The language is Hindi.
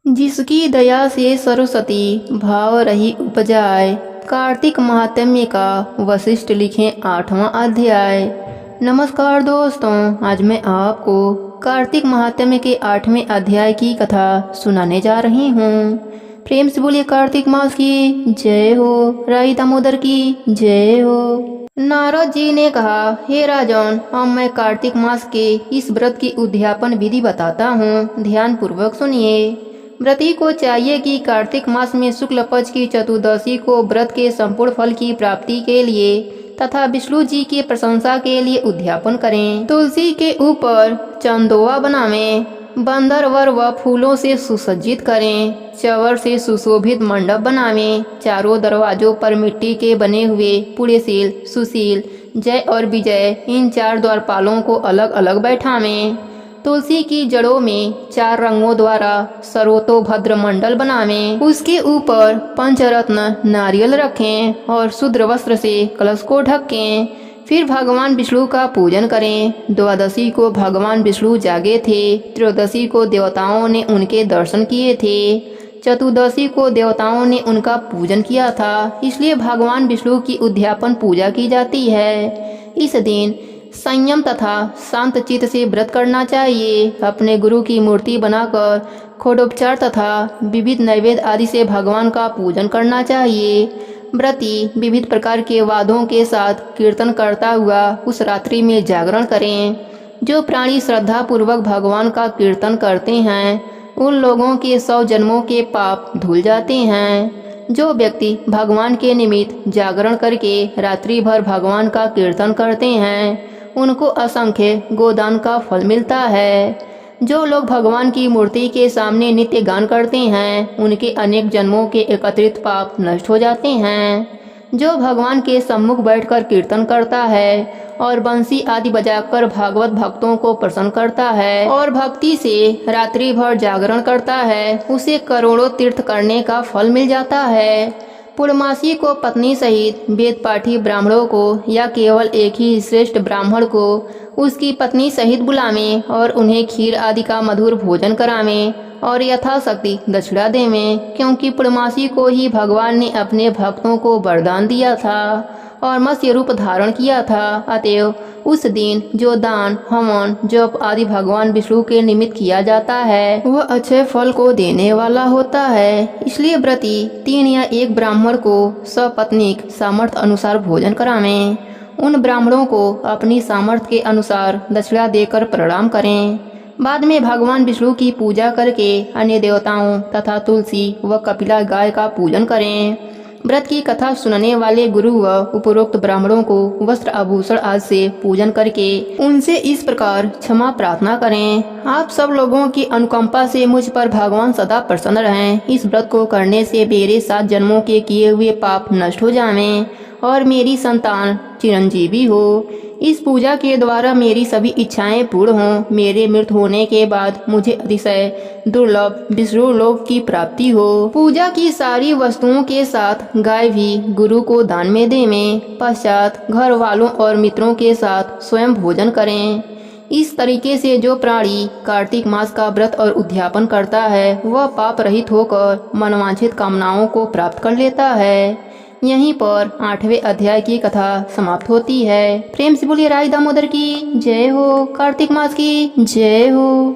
जिसकी दया से सरस्वती भाव रही उपजाए। कार्तिक महात्म्य का वशिष्ठ लिखें 8वां अध्याय। नमस्कार दोस्तों, आज मैं आपको कार्तिक महात्म्य के 8वें अध्याय की कथा सुनाने जा रही हूँ। प्रेम से बोलिए कार्तिक मास की जय हो, राई दामोदर की जय हो। नारद जी ने कहा, हे राजन, अब मैं कार्तिक मास के इस व्रत की उद्यापन विधि बताता हूँ, ध्यान पूर्वक सुनिए। व्रती को चाहिए कि कार्तिक मास में शुक्ल पक्ष की चतुर्दशी को व्रत के संपूर्ण फल की प्राप्ति के लिए तथा विष्णु जी की प्रशंसा के लिए उद्यापन करें। तुलसी के ऊपर चंदोआ बनावें, बंदरवर व फूलों से सुसज्जित करें, चवर से सुशोभित मंडप बनावें, चारों दरवाजों पर मिट्टी के बने हुए पुण्यशील, सुशील, जय और विजय इन 4 द्वारपालों को अलग अलग बैठावें। तुलसी की जड़ों में 4 रंगों द्वारा सर्वतोभद्र मंडल बनावें। उसके ऊपर पंचरत्न नारियल रखें और शुद्र वस्त्र से कलश को ढकें। फिर भगवान विष्णु का पूजन करें। द्वादशी को भगवान विष्णु जागे थे, त्रयोदशी को देवताओं ने उनके दर्शन किए थे, चतुर्दशी को देवताओं ने उनका पूजन किया था, इसलिए भगवान विष्णु की उद्यापन पूजा की जाती है। इस दिन संयम तथा शांत चित्त से व्रत करना चाहिए। अपने गुरु की मूर्ति बनाकर खोडोपचार तथा विविध नैवेद्य आदि से भगवान का पूजन करना चाहिए। व्रती विविध प्रकार के वाद्यों के साथ कीर्तन करता हुआ उस रात्रि में जागरण करें। जो प्राणी श्रद्धा पूर्वक भगवान का कीर्तन करते हैं उन लोगों के 100 जन्मों के पाप धुल जाते हैं। जो व्यक्ति भगवान के निमित्त जागरण करके रात्रि भर भगवान का कीर्तन करते हैं उनको असंख्य गोदान का फल मिलता है। जो लोग भगवान की मूर्ति के सामने नित्य गान करते हैं उनके अनेक जन्मों के एकत्रित पाप नष्ट हो जाते हैं। जो भगवान के सम्मुख बैठकर कीर्तन करता है और बंसी आदि बजाकर भागवत भक्तों को प्रसन्न करता है और भक्ति से रात्रि भर जागरण करता है उसे करोड़ों तीर्थ करने का फल मिल जाता है। पूर्णमासी को पत्नी सहित वेद पाठी ब्राह्मणों को या केवल एक ही श्रेष्ठ ब्राह्मण को उसकी पत्नी सहित बुलावें और उन्हें खीर आदि का मधुर भोजन करावें और यथाशक्ति दक्षिणा देवें, क्योंकि पूर्णमासी को ही भगवान ने अपने भक्तों को वरदान दिया था और मत्स्य रूप धारण किया था। अतएव उस दिन जो दान, हवन, जप आदि भगवान विष्णु के निमित्त किया जाता है वह अच्छे फल को देने वाला होता है। इसलिए व्रती 3 या 1 ब्राह्मण को सपत्नीक सामर्थ्य अनुसार भोजन करावें। उन ब्राह्मणों को अपनी सामर्थ्य के अनुसार दक्षिणा देकर प्रणाम करें। बाद में भगवान विष्णु की पूजा करके अन्य देवताओं तथा तुलसी व कपिला गाय का पूजन करें। व्रत की कथा सुनने वाले गुरु व उपरोक्त ब्राह्मणों को वस्त्र आभूषण आदि से पूजन करके उनसे इस प्रकार क्षमा प्रार्थना करें। आप सब लोगों की अनुकंपा से मुझ पर भगवान सदा प्रसन्न रहें। इस व्रत को करने से मेरे 7 जन्मों के किए हुए पाप नष्ट हो जाएं और मेरी संतान चिरंजीवी हो। इस पूजा के द्वारा मेरी सभी इच्छाएं पूर्ण हों। मेरे मृत होने के बाद मुझे अतिशय दुर्लभ विष्णु लोक की प्राप्ति हो। पूजा की सारी वस्तुओं के साथ गाय भी गुरु को दान में देवें। पश्चात घर वालों और मित्रों के साथ स्वयं भोजन करें। इस तरीके से जो प्राणी कार्तिक मास का व्रत और उद्यापन करता है वह पाप रहित होकर मनवांछित कामनाओं को प्राप्त कर लेता है। यहीं पर 8वें अध्याय की कथा समाप्त होती है। प्रेम से बोलिए राई दामोदर की जय हो, कार्तिक मास की जय हो।